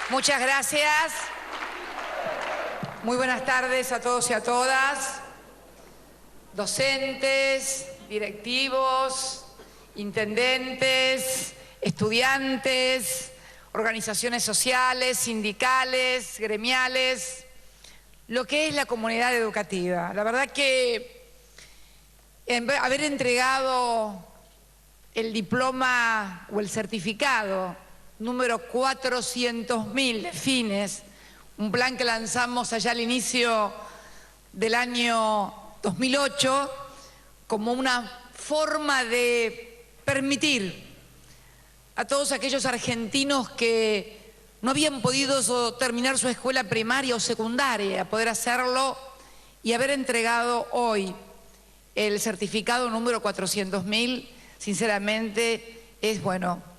Muchas gracias. Muy buenas tardes a todos y a todas, docentes, directivos, intendentes, estudiantes, organizaciones sociales, sindicales, gremiales, lo que es la comunidad educativa. La verdad que haber entregado el diploma o el certificado número 400.000 de Fines, un plan que lanzamos allá al inicio del año 2008 como una forma de permitir a todos aquellos argentinos que no habían podido terminar su escuela primaria o secundaria, poder hacerlo, y haber entregado hoy el certificado número 400.000, sinceramente es bueno.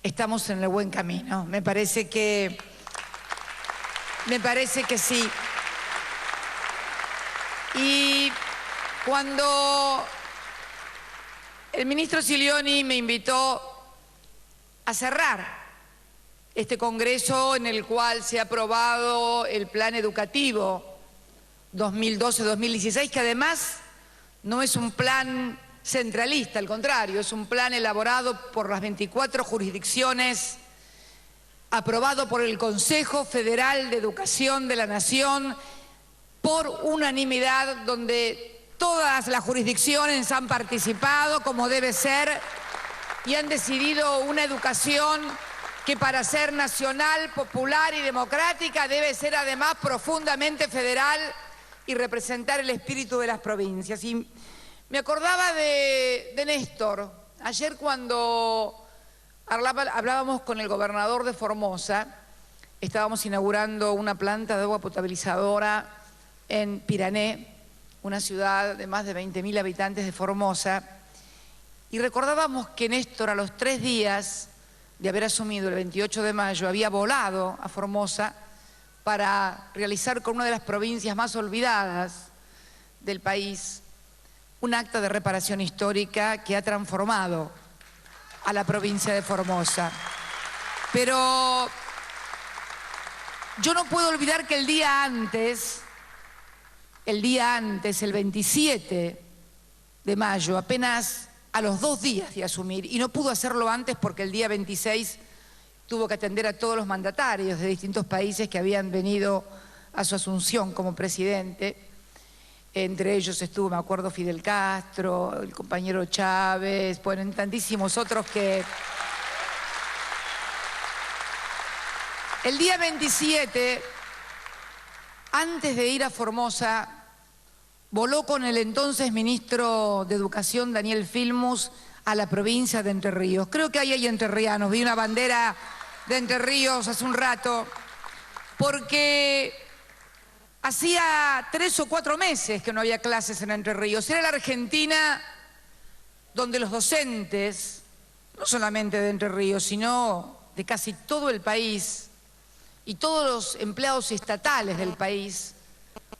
Estamos en el buen camino. Me parece que sí. Y cuando el ministro Silioni me invitó a cerrar este congreso en el cual se ha aprobado el plan educativo 2012-2016, que además no es un plan centralista, al contrario, es un plan elaborado por las 24 jurisdicciones, aprobado por el Consejo Federal de Educación de la Nación por unanimidad, donde todas las jurisdicciones han participado como debe ser y han decidido una educación que para ser nacional, popular y democrática debe ser además profundamente federal y representar el espíritu de las provincias. Y me acordaba de Néstor. Ayer cuando hablábamos con el gobernador de Formosa, estábamos inaugurando una planta de agua potabilizadora en Pirané, una ciudad de más de 20.000 habitantes de Formosa, y recordábamos que Néstor, a los 3 días de haber asumido el 28 de mayo, había volado a Formosa para realizar con una de las provincias más olvidadas del país un acto de reparación histórica que ha transformado a la provincia de Formosa. Pero yo no puedo olvidar que el día antes, el 27 de mayo, apenas a los 2 días de asumir, y no pudo hacerlo antes porque el día 26 tuvo que atender a todos los mandatarios de distintos países que habían venido a su asunción como presidente. Entre ellos estuvo, me acuerdo, Fidel Castro, el compañero Chávez, bueno, tantísimos otros que... El día 27, antes de ir a Formosa, voló con el entonces ministro de Educación, Daniel Filmus, a la provincia de Entre Ríos. Creo que ahí hay entrerrianos, vi una bandera de Entre Ríos hace un rato, porque hacía 3 o 4 meses que no había clases en Entre Ríos. Era la Argentina donde los docentes, no solamente de Entre Ríos, sino de casi todo el país, y todos los empleados estatales del país,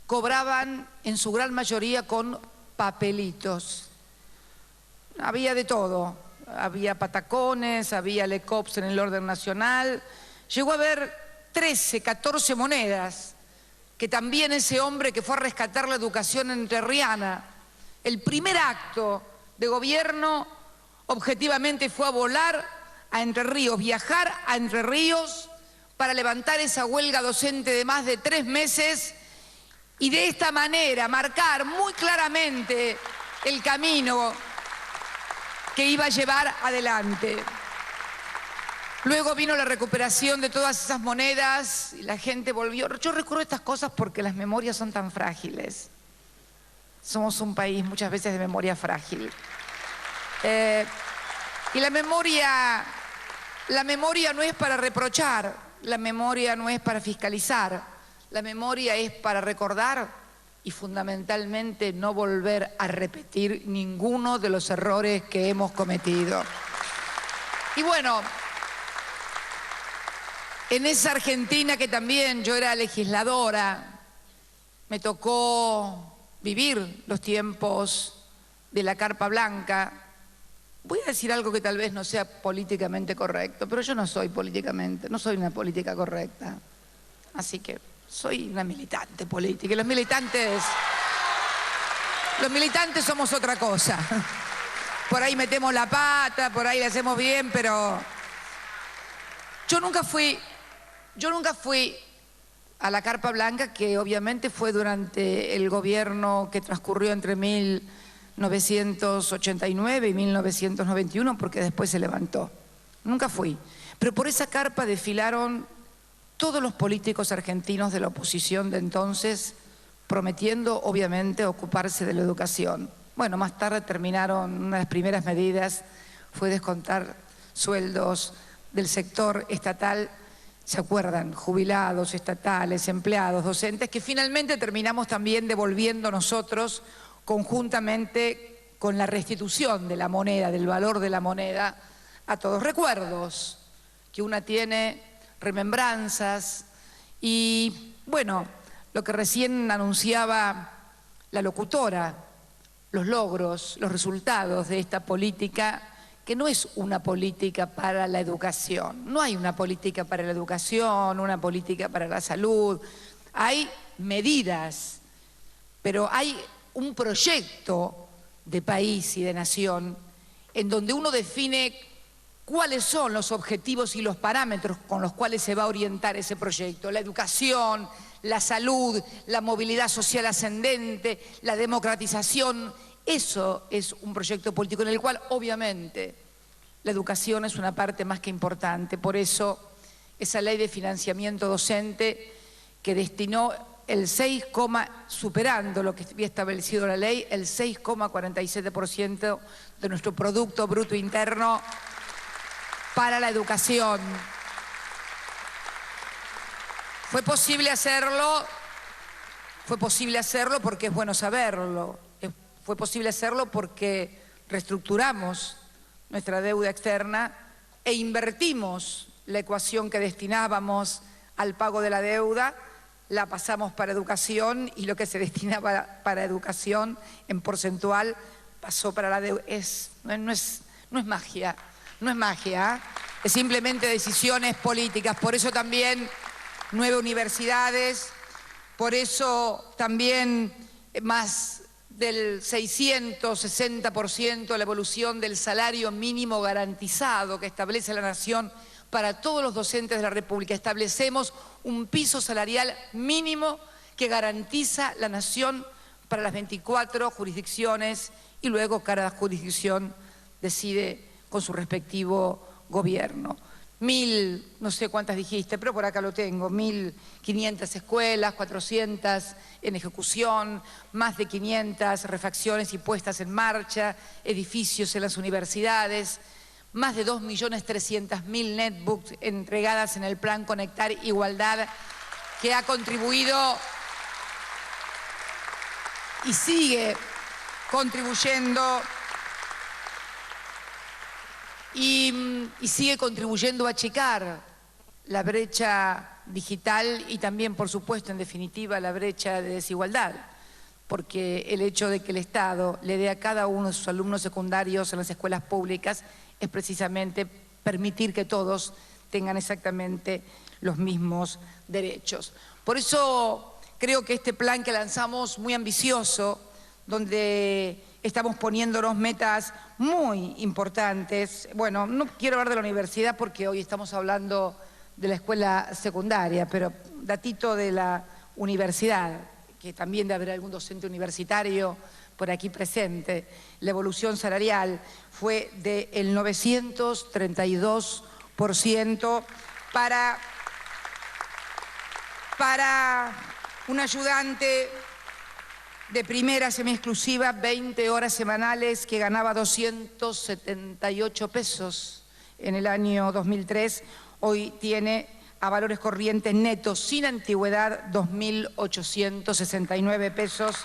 cobraban en su gran mayoría con papelitos. Había de todo, había patacones, había lecops en el orden nacional. Llegó a haber 13, 14 monedas, que también ese hombre que fue a rescatar la educación entrerriana, el primer acto de gobierno objetivamente fue a volar a Entre Ríos, viajar a Entre Ríos para levantar esa huelga docente de más de 3 meses y de esta manera marcar muy claramente el camino que iba a llevar adelante. Luego vino la recuperación de todas esas monedas y la gente volvió. Yo recuerdo estas cosas porque las memorias son tan frágiles. Somos un país muchas veces de memoria frágil. Y la memoria no es para reprochar, la memoria no es para fiscalizar, la memoria es para recordar y fundamentalmente no volver a repetir ninguno de los errores que hemos cometido. Y bueno, en esa Argentina que también yo era legisladora, me tocó vivir los tiempos de la Carpa Blanca, Voy a decir algo que tal vez no sea políticamente correcto, pero yo no soy no soy una política correcta. Así que soy una militante política y los militantes somos otra cosa. Por ahí metemos la pata, por ahí le hacemos bien, pero yo nunca fui a la Carpa Blanca, que obviamente fue durante el gobierno que transcurrió entre 1989 y 1991, porque después se levantó. Nunca fui. Pero por esa carpa desfilaron todos los políticos argentinos de la oposición de entonces, prometiendo, obviamente, ocuparse de la educación. Bueno, más tarde terminaron, una de las primeras medidas fue descontar sueldos del sector estatal, ¿se acuerdan? Jubilados, estatales, empleados, docentes, que finalmente terminamos también devolviendo nosotros conjuntamente con la restitución de la moneda, del valor de la moneda, a todos. Recuerdos que una tiene, remembranzas y, bueno, lo que recién anunciaba la locutora, los logros, los resultados de esta política, que no es una política para la educación. No hay una política para la educación, una política para la salud. Hay medidas, pero hay un proyecto de país y de nación en donde uno define cuáles son los objetivos y los parámetros con los cuales se va a orientar ese proyecto. La educación, la salud, la movilidad social ascendente, la democratización. Eso es un proyecto político en el cual, obviamente, la educación es una parte más que importante. Por eso, esa ley de financiamiento docente que destinó el 6, superando lo que había establecido la ley, el 6,47% de nuestro Producto Bruto Interno para la educación. Fue posible hacerlo porque es bueno saberlo. Fue posible hacerlo porque reestructuramos nuestra deuda externa e invertimos la ecuación que destinábamos al pago de la deuda, la pasamos para educación y lo que se destinaba para educación en porcentual pasó para la deuda. No es magia, no es magia, es simplemente decisiones políticas. Por eso también 9 universidades, por eso también más del 660% la evolución del salario mínimo garantizado que establece la Nación para todos los docentes de la República. Establecemos un piso salarial mínimo que garantiza la Nación para las 24 jurisdicciones y luego cada jurisdicción decide con su respectivo gobierno. 1.000, no sé cuántas dijiste, pero por acá lo tengo, 1.500 escuelas, 400 en ejecución, más de 500 refacciones y puestas en marcha, edificios en las universidades, más de 2.300.000 netbooks entregadas en el Plan Conectar Igualdad, que ha contribuido y sigue contribuyendo y sigue contribuyendo a achicar la brecha digital y también, por supuesto, en definitiva, la brecha de desigualdad, porque el hecho de que el Estado le dé a cada uno de sus alumnos secundarios en las escuelas públicas es precisamente permitir que todos tengan exactamente los mismos derechos. Por eso creo que este plan que lanzamos, muy ambicioso, donde estamos poniéndonos metas muy importantes. Bueno, no quiero hablar de la universidad porque hoy estamos hablando de la escuela secundaria, pero datito de la universidad, que también debe haber algún docente universitario por aquí presente. La evolución salarial fue del 932% para un ayudante de primera semi-exclusiva, 20 horas semanales, que ganaba 278 pesos en el año 2003, hoy tiene a valores corrientes netos sin antigüedad 2.869 pesos,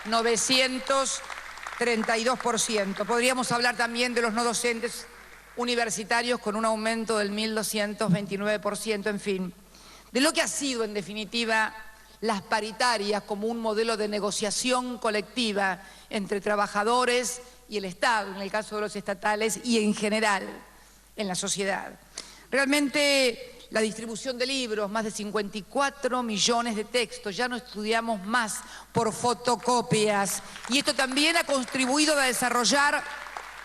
932%. Podríamos hablar también de los no docentes universitarios con un aumento del 1.229%, en fin, de lo que ha sido en definitiva las paritarias como un modelo de negociación colectiva entre trabajadores y el Estado, en el caso de los estatales, y en general en la sociedad. Realmente la distribución de libros, más de 54 millones de textos, ya no estudiamos más por fotocopias. Y esto también ha contribuido a desarrollar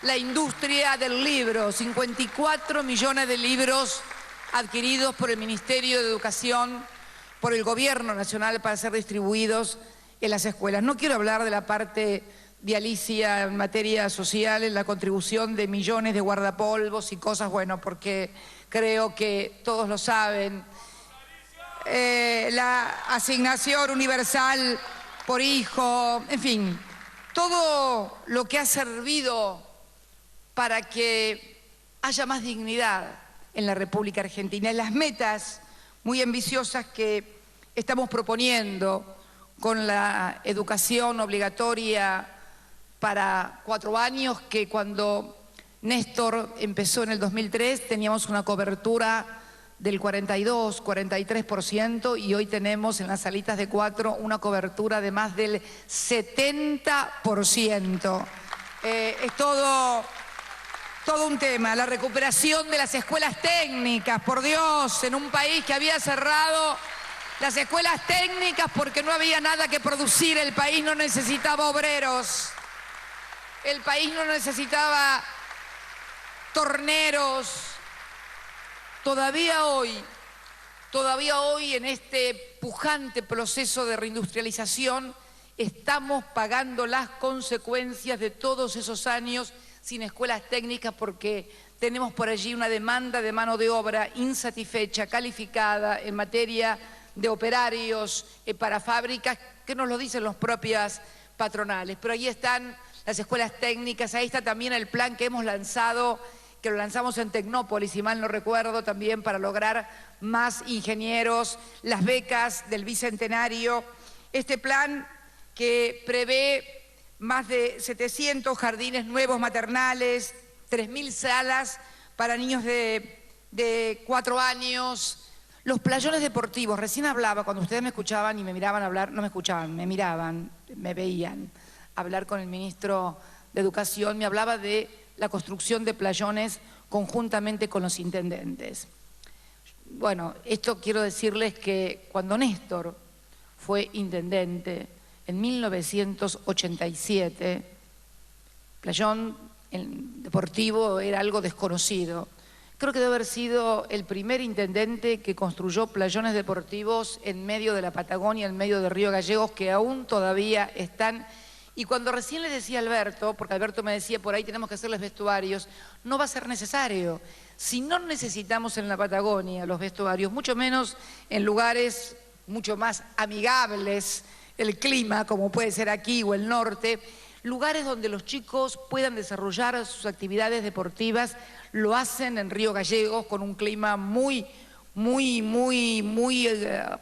la industria del libro, 54 millones de libros adquiridos por el Ministerio de Educación, por el Gobierno Nacional para ser distribuidos en las escuelas. No quiero hablar de la parte de Alicia en materia social, en la contribución de millones de guardapolvos y cosas, bueno, porque creo que todos lo saben. La asignación universal por hijo, en fin, todo lo que ha servido para que haya más dignidad en la República Argentina, en las metas muy ambiciosas que estamos proponiendo con la educación obligatoria para 4 años, que cuando Néstor empezó en el 2003 teníamos una cobertura del 42, 43% y hoy tenemos en las salitas de 4 una cobertura de más del 70%. Es todo un tema, la recuperación de las escuelas técnicas, por Dios, en un país que había cerrado las escuelas técnicas porque no había nada que producir, el país no necesitaba obreros, el país no necesitaba torneros. Todavía hoy en este pujante proceso de reindustrialización estamos pagando las consecuencias de todos esos años sin escuelas técnicas porque tenemos por allí una demanda de mano de obra insatisfecha, calificada en materia de operarios para fábricas, que nos lo dicen los propias patronales. Pero ahí están las escuelas técnicas, ahí está también el plan que hemos lanzado, que lo lanzamos en Tecnópolis, si mal no recuerdo, también para lograr más ingenieros, las becas del Bicentenario, este plan que prevé más de 700 jardines nuevos maternales, 3.000 salas para niños de 4 años, los playones deportivos. Recién hablaba, cuando ustedes me escuchaban y me miraban hablar, no me escuchaban, me miraban, me veían hablar con el ministro de Educación, me hablaba de la construcción de playones conjuntamente con los intendentes. Bueno, esto quiero decirles que cuando Néstor fue intendente en 1987, playón deportivo era algo desconocido. Creo que debe haber sido el primer intendente que construyó playones deportivos en medio de la Patagonia, en medio de Río Gallegos, que aún todavía están. Y cuando recién le decía a Alberto, porque Alberto me decía, por ahí tenemos que hacerles vestuarios, no va a ser necesario. Si no necesitamos en la Patagonia los vestuarios, mucho menos en lugares mucho más amigables, el clima, como puede ser aquí o el norte, lugares donde los chicos puedan desarrollar sus actividades deportivas, lo hacen en Río Gallegos con un clima muy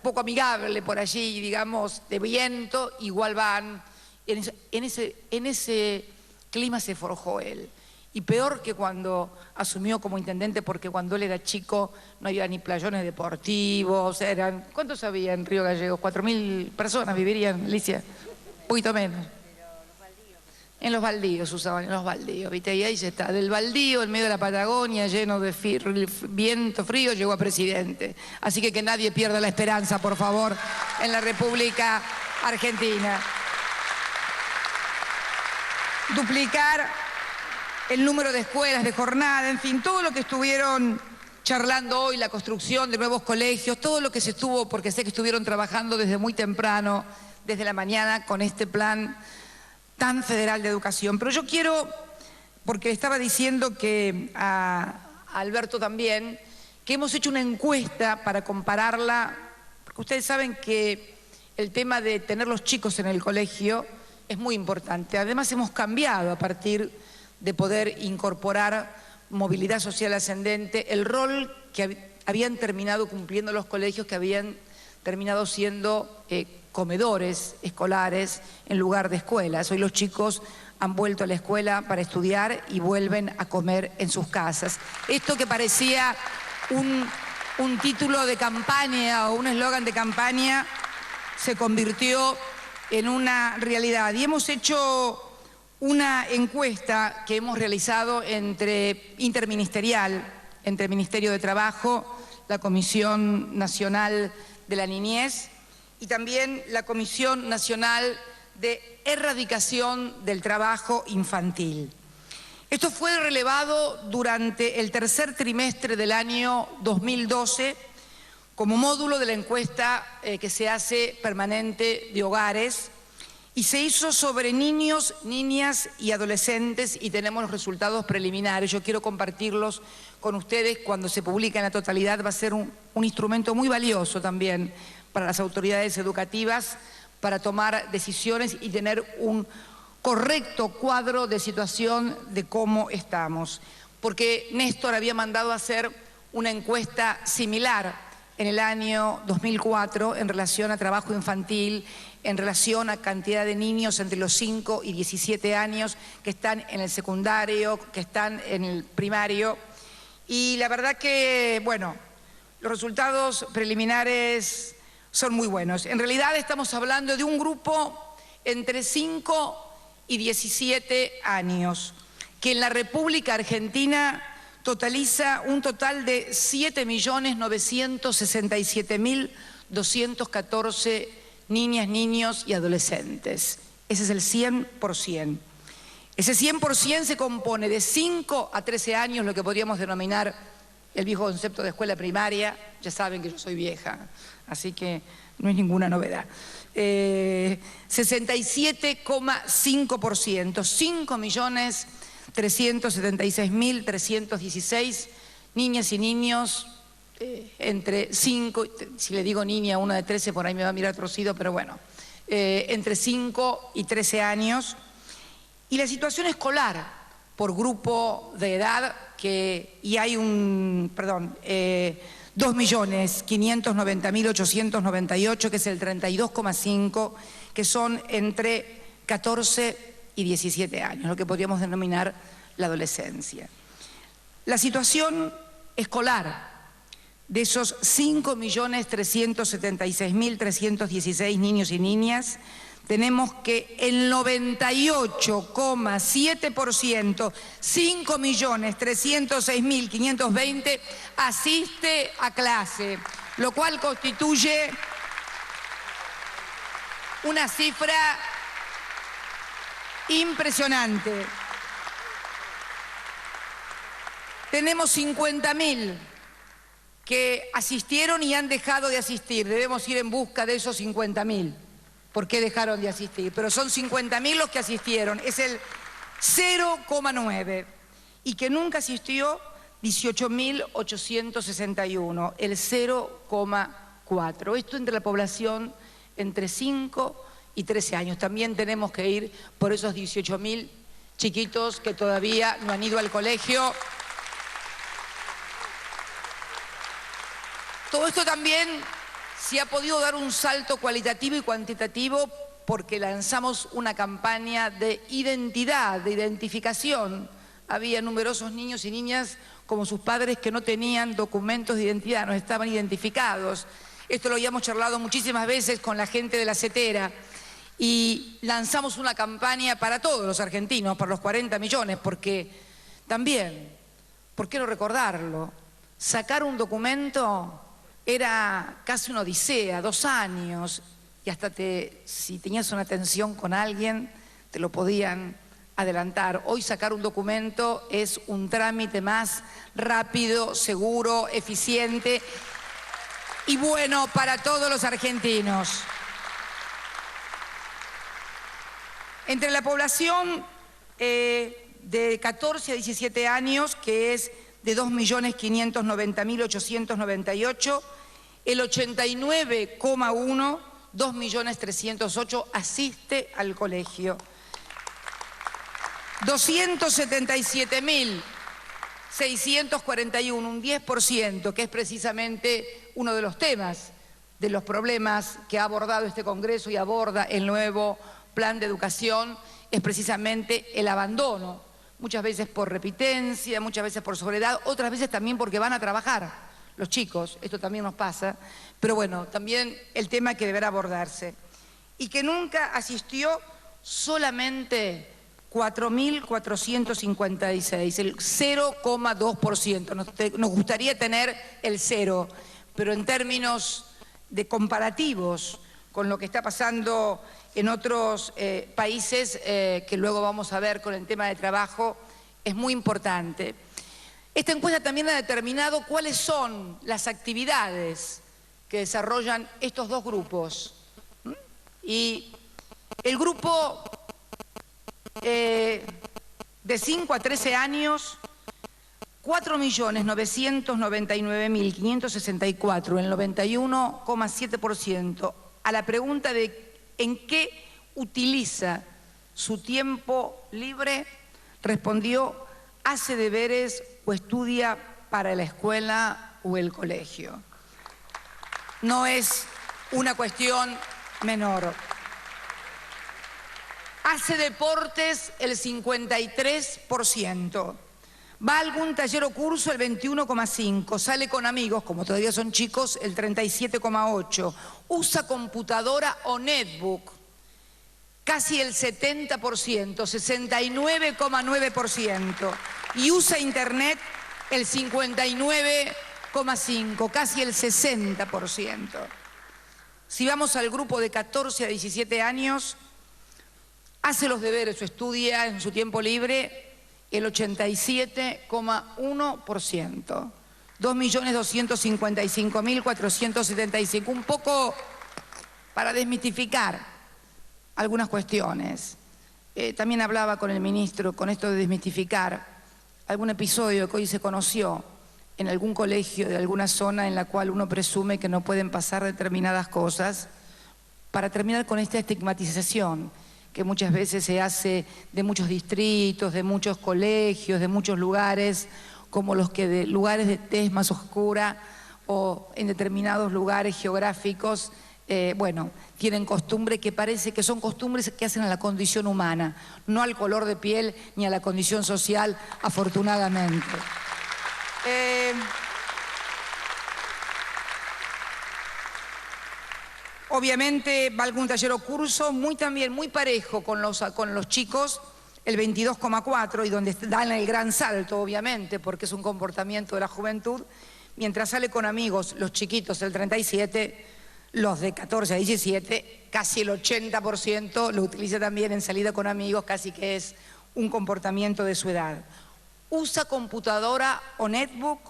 poco amigable por allí, digamos, de viento, igual van. En ese clima se forjó él. Y peor que cuando asumió como intendente, porque cuando él era chico no había ni playones deportivos, ¿cuántos había en Río Gallegos? 4.000 personas vivirían, Alicia, un poquito menos. En los baldíos usaban, en los baldíos, ¿viste? Y ahí ya está, del baldío, en medio de la Patagonia, lleno de viento frío, llegó a presidente. Así que nadie pierda la esperanza, por favor, en la República Argentina. Duplicar el número de escuelas, de jornada, en fin, todo lo que estuvieron charlando hoy, la construcción de nuevos colegios, todo lo que se estuvo, porque sé que estuvieron trabajando desde muy temprano, desde la mañana, con este plan tan federal de educación. Pero yo quiero, porque estaba diciendo que a Alberto también, que hemos hecho una encuesta para compararla, porque ustedes saben que el tema de tener los chicos en el colegio es muy importante. Además hemos cambiado a partir de poder incorporar movilidad social ascendente, el rol que habían terminado cumpliendo los colegios, que habían terminado siendo comedores escolares en lugar de escuelas. Hoy los chicos han vuelto a la escuela para estudiar y vuelven a comer en sus casas. Esto que parecía un título de campaña o un eslogan de campaña se convirtió en una realidad. Y hemos hecho una encuesta que hemos realizado interministerial, entre el Ministerio de Trabajo, la Comisión Nacional de la Niñez y también la Comisión Nacional de Erradicación del Trabajo Infantil. Esto fue relevado durante el tercer trimestre del año 2012 como módulo de la encuesta que se hace permanente de hogares y se hizo sobre niños, niñas y adolescentes y tenemos los resultados preliminares. Yo quiero compartirlos con ustedes cuando se publique en la totalidad. Va a ser un instrumento muy valioso también para las autoridades educativas para tomar decisiones y tener un correcto cuadro de situación de cómo estamos. Porque Néstor había mandado a hacer una encuesta similar en el año 2004 en relación a trabajo infantil, en relación a cantidad de niños entre los 5 y 17 años que están en el secundario, que están en el primario. Y la verdad que, bueno, los resultados preliminares son muy buenos. En realidad estamos hablando de un grupo entre 5 y 17 años, que en la República Argentina totaliza un total de 7.967.214 niñas, niños y adolescentes. Ese es el 100%. Ese 100% se compone de 5 a 13 años, lo que podríamos denominar el viejo concepto de escuela primaria. Ya saben que yo soy vieja, así que no es ninguna novedad. 67,5%, 5.376.316 niñas y niños entre 5, si le digo niña, una de 13 por ahí me va a mirar torcido, pero bueno, entre 5 y 13 años. Y la situación escolar por grupo de edad, y hay 2.590.898, que es el 32,5%, que son entre 14 y 17 años, lo que podríamos denominar la adolescencia. La situación escolar de esos 5.376.316 niños y niñas, tenemos que el 98,7%, 5.306.520, asiste a clase, lo cual constituye una cifra impresionante. Tenemos 50.000 que asistieron y han dejado de asistir. Debemos ir en busca de esos 50.000. ¿Por qué dejaron de asistir? Pero son 50.000 los que asistieron. Es el 0,9%. Y que nunca asistió, 18.861, el 0,4%. Esto entre la población entre 5 y 13 años. También tenemos que ir por esos 18.000 chiquitos que todavía no han ido al colegio. Todo esto también se ha podido dar un salto cualitativo y cuantitativo porque lanzamos una campaña de identidad, de identificación. Había numerosos niños y niñas como sus padres que no tenían documentos de identidad, no estaban identificados. Esto lo habíamos charlado muchísimas veces con la gente de la CETERA y lanzamos una campaña para todos los argentinos, para los 40 millones, porque también, ¿por qué no recordarlo? Sacar un documento era casi una odisea, 2 años, y hasta si tenías una tensión con alguien, te lo podían adelantar. Hoy sacar un documento es un trámite más rápido, seguro, eficiente y bueno para todos los argentinos. Entre la población de 14 a 17 años, que es de 2.590.898, el 89,1%, 2.308.000, asiste al colegio. 277.641, un 10%, que es precisamente uno de los temas, de los problemas que ha abordado este Congreso y aborda el nuevo Plan de Educación, es precisamente el abandono. Muchas veces por repitencia, muchas veces por soledad, otras veces también porque van a trabajar los chicos, esto también nos pasa, pero bueno, también el tema que deberá abordarse. Y que nunca asistió solamente 4.456, el 0,2%. Nos gustaría tener el 0, pero en términos de comparativos con lo que está pasando en otros países, que luego vamos a ver con el tema de trabajo, es muy importante. Esta encuesta también ha determinado cuáles son las actividades que desarrollan estos dos grupos. Y el grupo de 5 a 13 años, 4.999.564, el 91,7%. A la pregunta de ¿en qué utiliza su tiempo libre?, respondió: hace deberes o estudia para la escuela o el colegio. No es una cuestión menor. Hace deportes el 53%. Va a algún taller o curso el 21,5%. Sale con amigos, como todavía son chicos, el 37,8%. Usa computadora o netbook, casi el 70%, 69,9%. Y usa internet el 59,5%, casi el 60%. Si vamos al grupo de 14 a 17 años, hace los deberes o estudia en su tiempo libre el 87,1%. 2.255.475. Un poco para desmitificar algunas cuestiones. También hablaba con el ministro con esto de desmitificar algún episodio que hoy se conoció en algún colegio de alguna zona en la cual uno presume que no pueden pasar determinadas cosas, para terminar con esta estigmatización que muchas veces se hace de muchos distritos, de muchos colegios, de muchos lugares, como los que de lugares de tez más oscura o en determinados lugares geográficos, bueno, tienen costumbre que parece que son costumbres que hacen a la condición humana, no al color de piel ni a la condición social, afortunadamente. Obviamente va a algún taller o curso también muy parejo con los chicos, el 22,4%, y donde dan el gran salto, obviamente, porque es un comportamiento de la juventud, mientras sale con amigos los chiquitos el 37%, los de 14 a 17, casi el 80% lo utiliza también en salida con amigos, casi que es un comportamiento de su edad. Usa computadora o netbook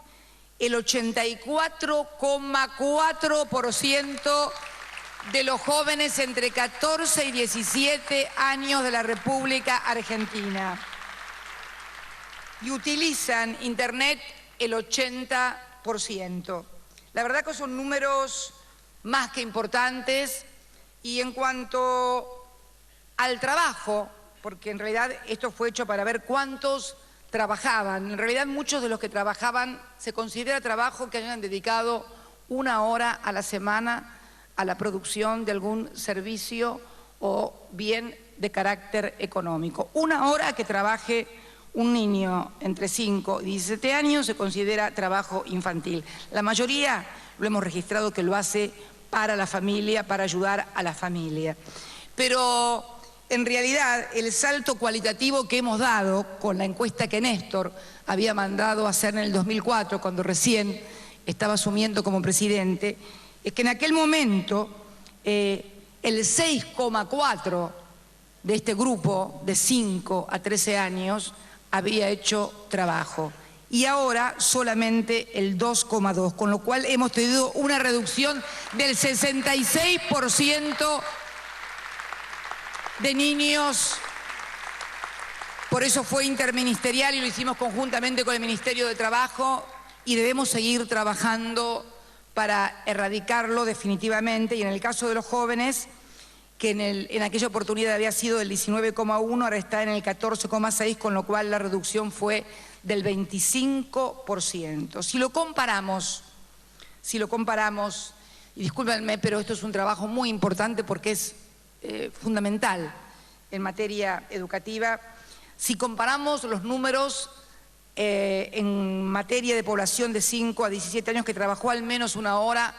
el 84,4% de los jóvenes entre 14 y 17 años de la República Argentina. Y utilizan internet el 80%. La verdad que son números más que importantes. Y en cuanto al trabajo, porque en realidad esto fue hecho para ver cuántos trabajaban, en realidad muchos de los que trabajaban se considera trabajo que hayan dedicado 1 hora a la semana a la producción de algún servicio o bien de carácter económico. 1 hora que trabaje un niño entre 5 y 17 años se considera trabajo infantil. La mayoría lo hemos registrado que lo hace para la familia, para ayudar a la familia. Pero en realidad el salto cualitativo que hemos dado con la encuesta que Néstor había mandado a hacer en el 2004, cuando recién estaba asumiendo como presidente, es que en aquel momento el 6,4% de este grupo de 5 a 13 años había hecho trabajo y ahora solamente el 2,2%, con lo cual hemos tenido una reducción del 66% de niños. Por eso fue interministerial y lo hicimos conjuntamente con el Ministerio de Trabajo y debemos seguir trabajando para erradicarlo definitivamente. Y en el caso de los jóvenes, que en aquella oportunidad había sido del 19,1%, ahora está en el 14,6%, con lo cual la reducción fue del 25%. Si lo comparamos, y discúlpenme, pero esto es un trabajo muy importante porque es fundamental en materia educativa, si comparamos los números en materia de población de 5 a 17 años que trabajó al menos 1 hora,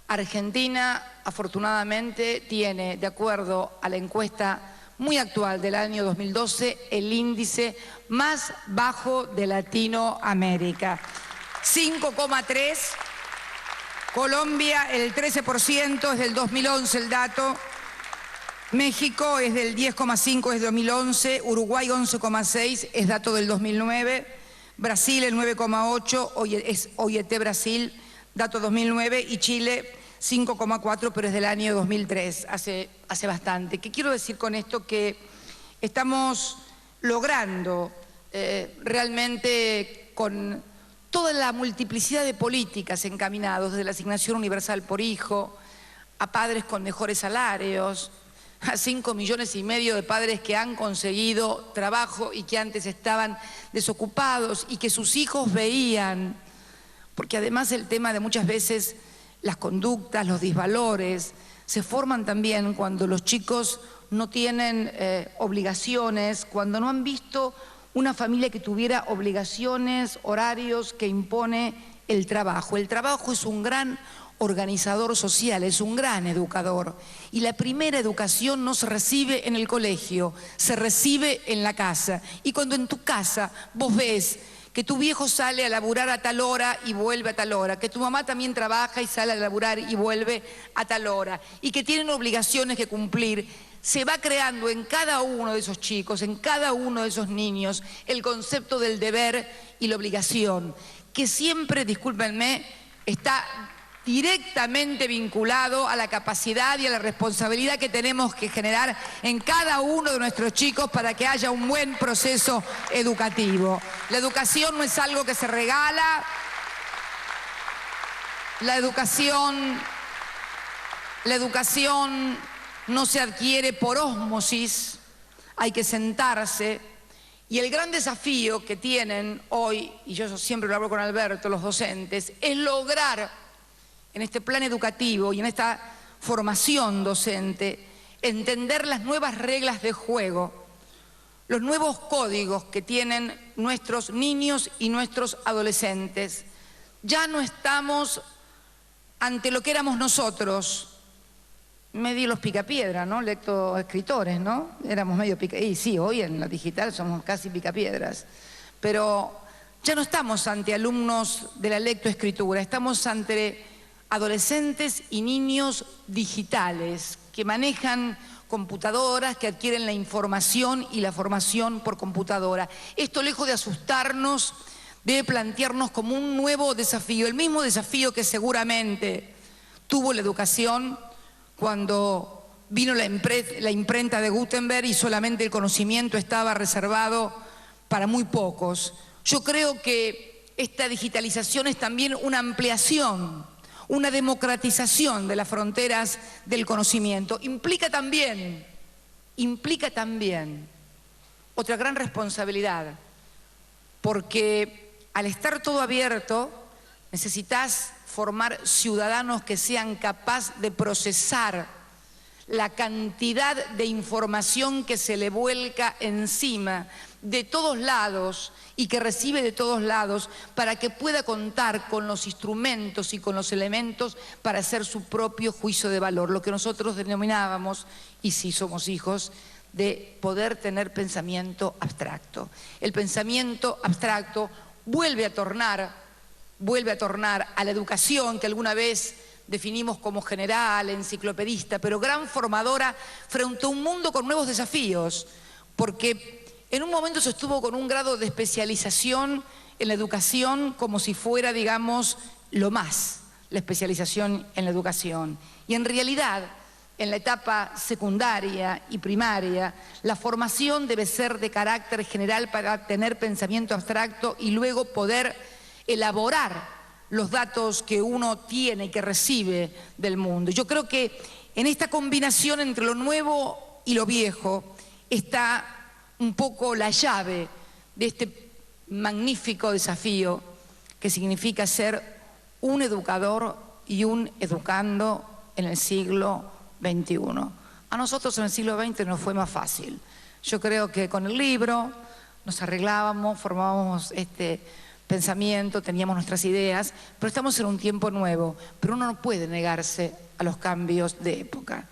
Argentina afortunadamente tiene, de acuerdo a la encuesta muy actual del año 2012, el índice más bajo de Latinoamérica. 5,3. Colombia, el 13%, es del 2011 el dato. México es del 10,5, es de 2011. Uruguay, 11,6, es dato del 2009. Brasil, el 9,8, es OIT Brasil, dato 2009. Y Chile, 5,4, pero es del año 2003, hace bastante. ¿Qué quiero decir con esto? Que estamos logrando realmente con toda la multiplicidad de políticas encaminadas, desde la asignación universal por hijo, a padres con mejores salarios, a 5,5 millones de padres que han conseguido trabajo y que antes estaban desocupados y que sus hijos veían, porque además el tema de muchas veces las conductas, los disvalores, se forman también cuando los chicos no tienen obligaciones, cuando no han visto una familia que tuviera obligaciones, horarios que impone el trabajo. El trabajo es un gran organizador social, es un gran educador. Y la primera educación no se recibe en el colegio, se recibe en la casa. Y cuando en tu casa vos ves que tu viejo sale a laburar a tal hora y vuelve a tal hora, que tu mamá también trabaja y sale a laburar y vuelve a tal hora, y que tienen obligaciones que cumplir, se va creando en cada uno de esos chicos, en cada uno de esos niños, el concepto del deber y la obligación, que siempre, discúlpenme, está directamente vinculado a la capacidad y a la responsabilidad que tenemos que generar en cada uno de nuestros chicos para que haya un buen proceso educativo. La educación no es algo que se regala, la educación no se adquiere por ósmosis, hay que sentarse. Y el gran desafío que tienen hoy, y yo siempre lo hablo con Alberto, los docentes, es lograr en este plan educativo y en esta formación docente, entender las nuevas reglas de juego, los nuevos códigos que tienen nuestros niños y nuestros adolescentes. Ya no estamos ante lo que éramos nosotros, medio los picapiedra, ¿no? Lectoescritores, ¿no? Éramos medio picapiedras. Y sí, hoy en la digital somos casi picapiedras. Pero ya no estamos ante alumnos de la lectoescritura, estamos ante adolescentes y niños digitales que manejan computadoras, que adquieren la información y la formación por computadora. Esto, lejos de asustarnos, debe plantearnos como un nuevo desafío, el mismo desafío que seguramente tuvo la educación cuando vino la imprenta de Gutenberg y solamente el conocimiento estaba reservado para muy pocos. Yo creo que esta digitalización es también una ampliación, una democratización de las fronteras del conocimiento. Implica también otra gran responsabilidad, porque al estar todo abierto necesitas formar ciudadanos que sean capaces de procesar la cantidad de información que se le vuelca encima de todos lados y que recibe de todos lados, para que pueda contar con los instrumentos y con los elementos para hacer su propio juicio de valor, lo que nosotros denominábamos, y sí somos hijos, de poder tener pensamiento abstracto. El pensamiento abstracto vuelve a tornar a la educación que alguna vez definimos como general, enciclopedista, pero gran formadora frente a un mundo con nuevos desafíos, porque en un momento se estuvo con un grado de especialización en la educación como si fuera, digamos, lo más, la especialización en la educación. Y en realidad, en la etapa secundaria y primaria, la formación debe ser de carácter general para tener pensamiento abstracto y luego poder elaborar los datos que uno tiene y que recibe del mundo. Yo creo que en esta combinación entre lo nuevo y lo viejo está un poco la llave de este magnífico desafío que significa ser un educador y un educando en el siglo XXI. A nosotros en el siglo XX nos fue más fácil. Yo creo que con el libro nos arreglábamos, formábamos pensamiento, teníamos nuestras ideas, pero estamos en un tiempo nuevo, pero uno no puede negarse a los cambios de época.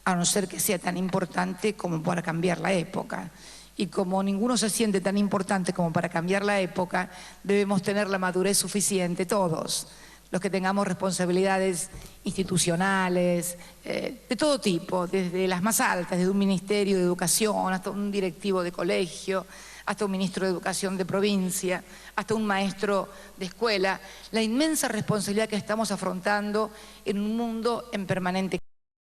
a no ser que sea tan importante como para cambiar la época. Y como ninguno se siente tan importante como para cambiar la época, debemos tener la madurez suficiente todos, los que tengamos responsabilidades institucionales, de todo tipo, desde las más altas, desde un ministerio de educación hasta un directivo de colegio, hasta un ministro de educación de provincia, hasta un maestro de escuela, la inmensa responsabilidad que estamos afrontando en un mundo en permanente